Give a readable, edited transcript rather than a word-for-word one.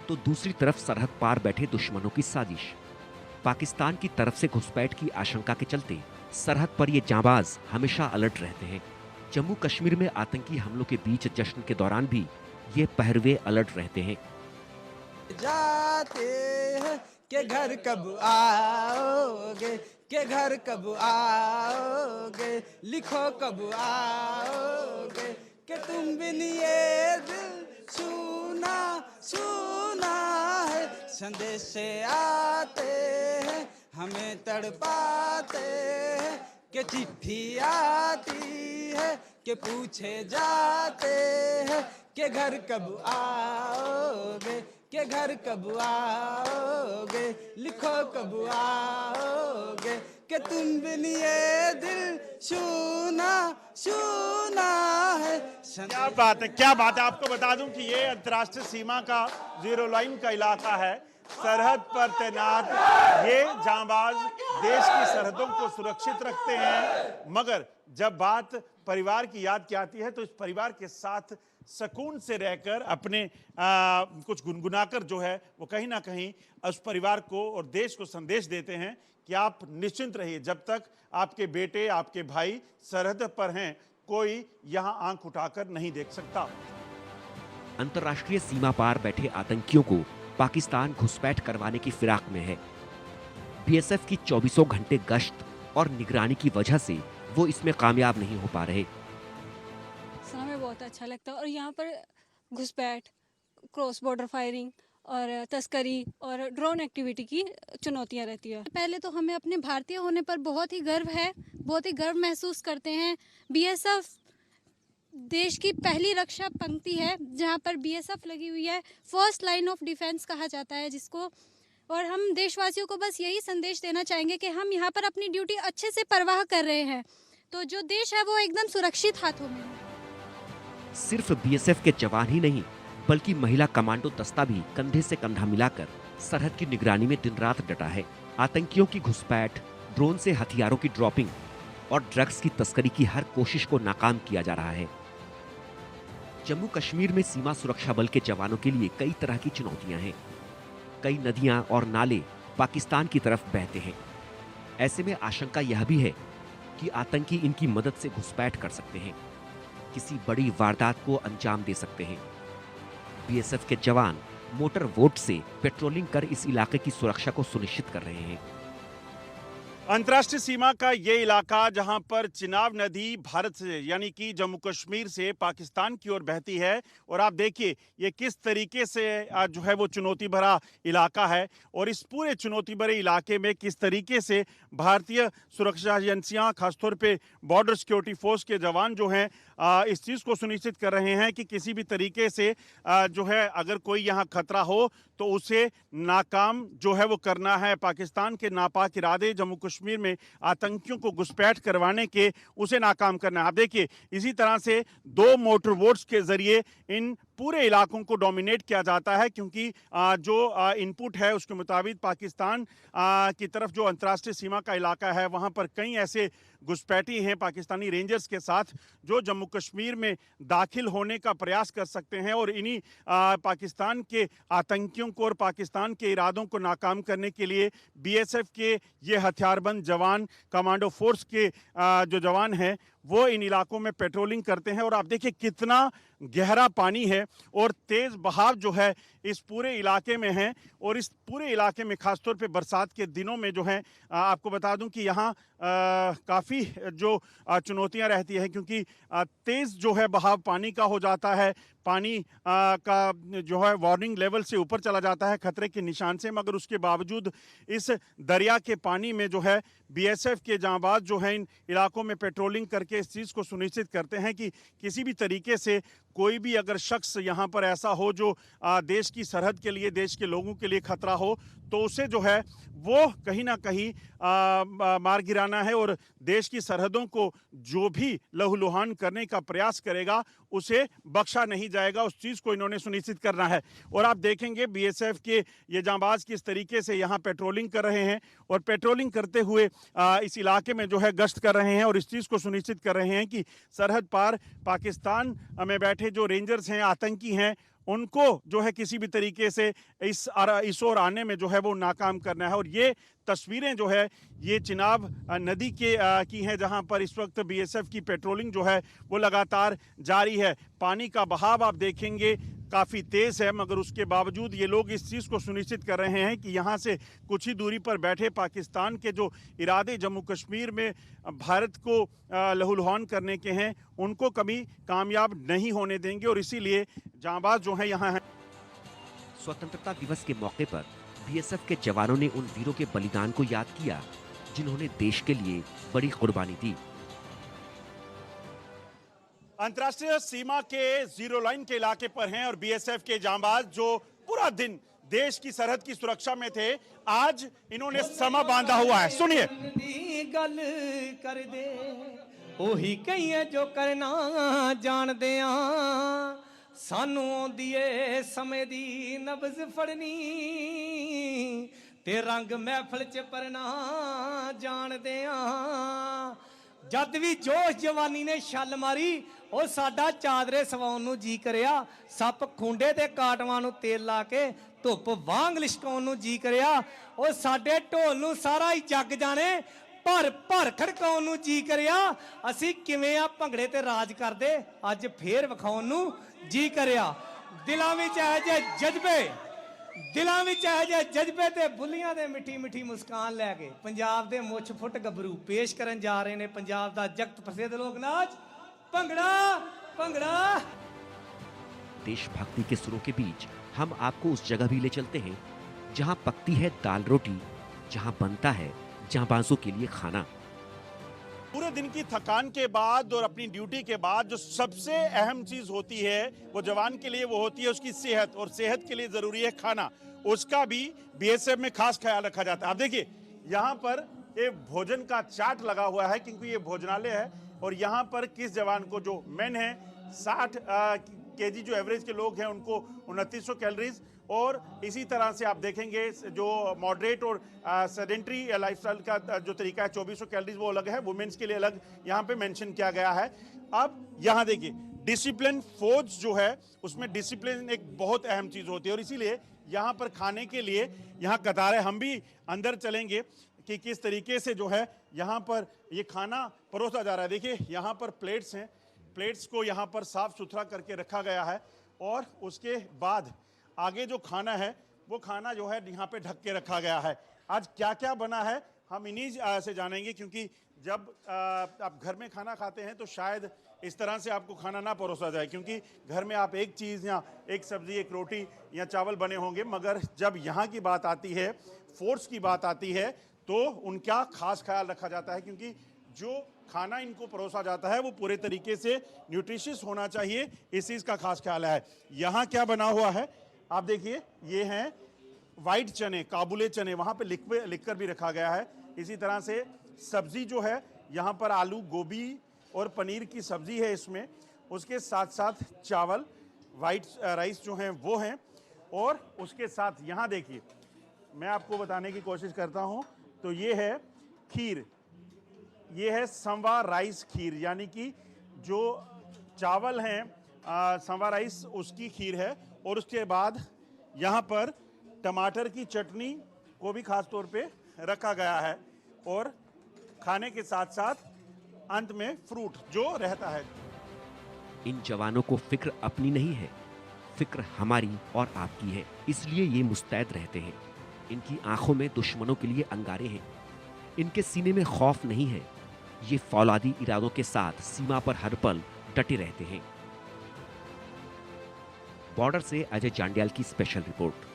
तो दूसरी तरफ सरहद पार बैठे दुश्मनों की साजिश। पाकिस्तान की तरफ से घुसपैठ की आशंका के चलते सरहद पर ये जांबाज हमेशा अलर्ट रहते हैं। जम्मू कश्मीर में आतंकी हमलों के बीच जश्न के दौरान भी ये पहरवे अलर्ट रहते हैं। जाते हैं कि घर कब आओगे, कि घर कब आओगे, लिखो कब आओगे, कि तुम बिन ये दिल सुना सुना है। संदेश से आते हैं हमें तड़पाते हैं, कि चिट्ठी आती है कि पूछे जाते हैं कि घर कब आओगे, कि घर कब आओगे, लिखो कब आओगे, कि तुम बिन ये दिल सुना सुना है। क्या बात है, क्या बात है। आपको बता दूं कि ये अंतर्राष्ट्रीय सीमा का जीरो लाइन का इलाका है। सरहद पर तैनात ये जांबाज देश की सरहदों को सुरक्षित रखते हैं, मगर जब बात परिवार की याद की आती है तो इस परिवार के साथ सुकून से रहकर अपने कुछ गुनगुनाकर जो है वो कहीं ना कहीं उस परिवार को और देश को संदेश देते हैं कि आप निश्चिंत रहिए, जब तक आपके बेटे आपके भाई सरहद पर हैं कोई यहां आंख उठाकर नहीं देख सकता। अंतर्राष्ट्रीय सीमा पार बैठे आतंकियों को पाकिस्तान घुसपैठ करवाने की फिराक में है। बीएसएफ की 24 घंटे गश्त और निगरानी की वजह से वो इसमें कामयाब नहीं हो पा रहे। हमें बहुत अच्छा लगता है और यहाँ पर घुसपैठ, क्रॉस बॉर्डर फायरिंग और तस्करी और ड्रोन एक्टिविटी की चुनौतियाँ रहती है। पहले तो हमें अपने भारतीय होने पर बहुत ही गर्व है, बहुत ही गर्व महसूस करते हैं। बीएसएफ देश की पहली रक्षा पंक्ति है जहाँ पर बीएसएफ लगी हुई है, फर्स्ट लाइन ऑफ डिफेंस कहा जाता है जिसको। और हम देशवासियों को बस यही संदेश देना चाहेंगे कि हम यहाँ पर अपनी ड्यूटी अच्छे से परवाह कर रहे हैं, तो जो देश है वो एकदम सुरक्षित हाथों में है। सिर्फ बीएसएफ के जवान ही नहीं बल्कि महिला कमांडो दस्ता भी कंधे से कंधा मिलाकर सरहद की निगरानी में दिन रात डटा है। आतंकियों की घुसपैठ, ड्रोन से हथियारों की ड्रॉपिंग और ड्रग्स की तस्करी की हर कोशिश को नाकाम किया जा रहा है। जम्मू कश्मीर में सीमा सुरक्षा बल के जवानों के लिए कई तरह की चुनौतियां हैं। कई नदियां और नाले पाकिस्तान की तरफ बहते हैं। ऐसे में आशंका यह भी है कि आतंकी इनकी मदद से घुसपैठ कर सकते हैं, किसी बड़ी वारदात को अंजाम दे सकते हैं। बीएसएफ के जवान मोटर वोट से पेट्रोलिंग कर इस इलाके की सुरक्षा को सुनिश्चित कर रहे हैं। अंतर्राष्ट्रीय सीमा का ये इलाका जहां पर चिनाब नदी भारत से यानी कि जम्मू कश्मीर से पाकिस्तान की ओर बहती है, और आप देखिए ये किस तरीके से जो है वो चुनौती भरा इलाका है, और इस पूरे चुनौती भरे इलाके में किस तरीके से भारतीय सुरक्षा एजेंसियां खासतौर पे बॉर्डर सिक्योरिटी फोर्स के जवान जो हैं इस चीज़ को सुनिश्चित कर रहे हैं कि किसी भी तरीके से जो है अगर कोई यहाँ खतरा हो तो उसे नाकाम जो है वो करना है। पाकिस्तान के नापाक इरादे जम्मू कश्मीर में आतंकियों को घुसपैठ करवाने के, उसे नाकाम करना है। आप देखिए इसी तरह से 2 मोटर वोट्स के जरिए इन पूरे इलाकों को डोमिनेट किया जाता है, क्योंकि जो इनपुट है उसके मुताबिक पाकिस्तान की तरफ जो अंतर्राष्ट्रीय सीमा का इलाका है वहाँ पर कई ऐसे घुसपैठी हैं पाकिस्तानी रेंजर्स के साथ जो जम्मू कश्मीर में दाखिल होने का प्रयास कर सकते हैं, और इन्हीं पाकिस्तान के आतंकियों को और पाकिस्तान के इरादों को नाकाम करने के लिए बीएसएफ के ये हथियारबंद जवान, कमांडो फोर्स के जो जवान हैं वो इन इलाकों में पेट्रोलिंग करते हैं। और आप देखिए कितना गहरा पानी है और तेज़ बहाव जो है इस पूरे इलाके में है, और इस पूरे इलाके में खासतौर पे बरसात के दिनों में जो है आपको बता दूं कि यहाँ काफ़ी जो चुनौतियां रहती हैं, क्योंकि तेज़ जो है बहाव पानी का हो जाता है। पानी का जो है वार्निंग लेवल से ऊपर चला जाता है, खतरे के निशान से, मगर उसके बावजूद इस दरिया के पानी में जो है बीएसएफ के जांबाज जो हैं इन इलाकों में पेट्रोलिंग करके इस चीज़ को सुनिश्चित करते हैं कि किसी भी तरीके से कोई भी अगर शख्स यहाँ पर ऐसा हो जो देश की सरहद के लिए, देश के लोगों के लिए खतरा हो, तो उसे जो है वो कहीं ना कहीं मार गिराना है, और देश की सरहदों को जो भी लहूलुहान करने का प्रयास करेगा उसे बख्शा नहीं जाएगा। उस चीज़ को इन्होंने सुनिश्चित करना है। और आप देखेंगे बीएसएफ के ये जांबाज किस तरीके से यहाँ पेट्रोलिंग कर रहे हैं, और पेट्रोलिंग करते हुए इस इलाके में जो है गश्त कर रहे हैं, और इस चीज़ को सुनिश्चित कर रहे हैं कि सरहद पार पाकिस्तान में बैठे जो रेंजर्स हैं, आतंकी हैं, उनको जो है किसी भी तरीके से इस ओर आने में जो है वो नाकाम करना है। और ये तस्वीरें जो है ये चिनाब नदी के की हैं, जहां पर इस वक्त बीएसएफ की पेट्रोलिंग जो है वो लगातार जारी है। पानी का बहाव आप देखेंगे काफ़ी तेज़ है, मगर उसके बावजूद ये लोग इस चीज़ को सुनिश्चित कर रहे हैं कि यहाँ से कुछ ही दूरी पर बैठे पाकिस्तान के जो इरादे जम्मू कश्मीर में भारत को लहूलुहान करने के हैं, उनको कभी कामयाब नहीं होने देंगे। और इसीलिए जांबाज जो हैं यहाँ हैं। स्वतंत्रता दिवस के मौके पर बीएसएफ के जवानों ने उन वीरों के बलिदान को याद किया जिन्होंने देश के लिए बड़ी कुर्बानी दी। अंतर्राष्ट्रीय सीमा के जीरो लाइन के इलाके पर हैं और बीएसएफ के जांबाज जो पूरा दिन देश की सरहद की सुरक्षा में थे, आज इन्होंने समा बांधा हुआ है। सुनिए। गल कर दे ओही कई है जो करना जानदे आ, सानू आउंदी ए समय दी नब्ज फड़नी ते रंग महफिल च परना जानदे आ। जद भी जोश जवानी ने छल मारी ਉਹ ਸਾਡਾ ਚਾਦਰੇ ਸਵਾਉਣ ਨੂੰ ਜੀ ਕਰਿਆ, ਸੱਪ ਖੁੰਡੇ ਤੇ ਕਾਟਵਾਂ ਨੂੰ ਤੇਲ ਲਾ ਕੇ ਧੁੱਪ ਵਾਂਗ ਲਿਸ਼ਕਾਉਣ ਨੂੰ ਜੀ ਕਰਿਆ। ਉਹ ਸਾਡੇ ਢੋਲ ਨੂੰ ਸਾਰਾ ਹੀ ਜੱਗ ਜਾਣੇ ਭਰ ਭਰ ਖੜਕਾਉਣ ਨੂੰ ਜੀ ਕਰਿਆ। ਅਸੀਂ ਕਿਵੇਂ ਆ ਭੰਗੜੇ ਤੇ ਰਾਜ ਕਰਦੇ ਅੱਜ ਫੇਰ ਵਿਖਾਉਣ ਨੂੰ ਜੀ ਕਰਿਆ। ਦਿਲਾਂ ਵਿੱਚ ਇਹ ਜੇ ਜਜ਼ਬੇ ਤੇ ਬੁੱਲੀਆਂ ਦੇ ਮਿੱਠੀ ਮਿੱਠੀ ਮੁਸਕਾਨ ਲੈ ਕੇ ਪੰਜਾਬ ਦੇ ਮੁੱਛ ਫੁੱਟ ਗੱਭਰੂ ਪੇਸ਼ ਕਰਨ ਜਾ ਰਹੇ ਨੇ ਪੰਜਾਬ ਦਾ ਜਗਤ ਪ੍ਰਸਿੱਧ ਲੋਕ ਨਾਚ भंगड़ा भंगड़ा। देशभक्ति के सुरों के बीच हम आपको उस जगह भी ले चलते हैं जहां पकती है दाल रोटी, जहां बनता है जांबाजों के लिए खाना। पूरे दिन की थकान के बाद और अपनी ड्यूटी के बाद जो सबसे अहम चीज होती है वो जवान के लिए वो होती है उसकी सेहत, और सेहत के लिए जरूरी है खाना। उसका भी बीएसएफ में खास ख्याल रखा जाता है। आप देखिए यहाँ पर ये भोजन का चार्ट लगा हुआ है क्योंकि ये भोजनालय है और यहाँ पर किस जवान को जो मेन है 60 केजी जो एवरेज के लोग हैं उनको 2900 कैलोरीज, और इसी तरह से आप देखेंगे जो मॉडरेट और सेडेंट्री लाइफस्टाइल का जो तरीका है 2400 कैलोरीज वो अलग है, वुमेन्स के लिए अलग यहाँ पे मेंशन किया गया है। अब यहाँ देखिए डिसिप्लिन, फौज जो है उसमें डिसिप्लिन एक बहुत अहम चीज़ होती है और इसीलिए यहाँ पर खाने के लिए यहाँ कतारें, हम भी अंदर चलेंगे कि किस तरीके से जो है यहाँ पर ये खाना परोसा जा रहा है। देखिए यहाँ पर प्लेट्स हैं, प्लेट्स को यहाँ पर साफ सुथरा करके रखा गया है और उसके बाद आगे जो खाना है वो खाना जो है यहाँ पे ढक के रखा गया है। आज क्या क्या बना है हम इन्हीं से जानेंगे, क्योंकि जब आप घर में खाना खाते हैं तो शायद इस तरह से आपको खाना ना परोसा जाए, क्योंकि घर में आप एक चीज़ या एक सब्जी, एक रोटी या चावल बने होंगे, मगर जब यहाँ की बात आती है, फोर्स की बात आती है, तो उनका खास ख्याल रखा जाता है, क्योंकि जो खाना इनको परोसा जाता है वो पूरे तरीके से न्यूट्रिशियस होना चाहिए, इस चीज़ का खास ख्याल है। यहाँ क्या बना हुआ है आप देखिए, ये हैं वाइट चने, काबुले चने, वहाँ पे लिखकर भी रखा गया है। इसी तरह से सब्जी जो है यहाँ पर आलू, गोभी और पनीर की सब्जी है इसमें, उसके साथ साथ चावल, वाइट राइस जो हैं वो हैं, और उसके साथ यहाँ देखिए मैं आपको बताने की कोशिश करता हूँ, तो ये है खीर, ये है संवा राइस खीर, यानी कि जो चावल हैं संवा राइस उसकी खीर है, और उसके बाद यहाँ पर टमाटर की चटनी को भी खास तौर पे रखा गया है, और खाने के साथ साथ अंत में फ्रूट जो रहता है। इन जवानों को फिक्र अपनी नहीं है, फिक्र हमारी और आपकी है, इसलिए ये मुस्तैद रहते हैं। इनकी आंखों में दुश्मनों के लिए अंगारे हैं, इनके सीने में खौफ नहीं है। ये फौलादी इरादों के साथ सीमा पर हर पल डटे रहते हैं। बॉर्डर से अजय जांडियाल की स्पेशल रिपोर्ट।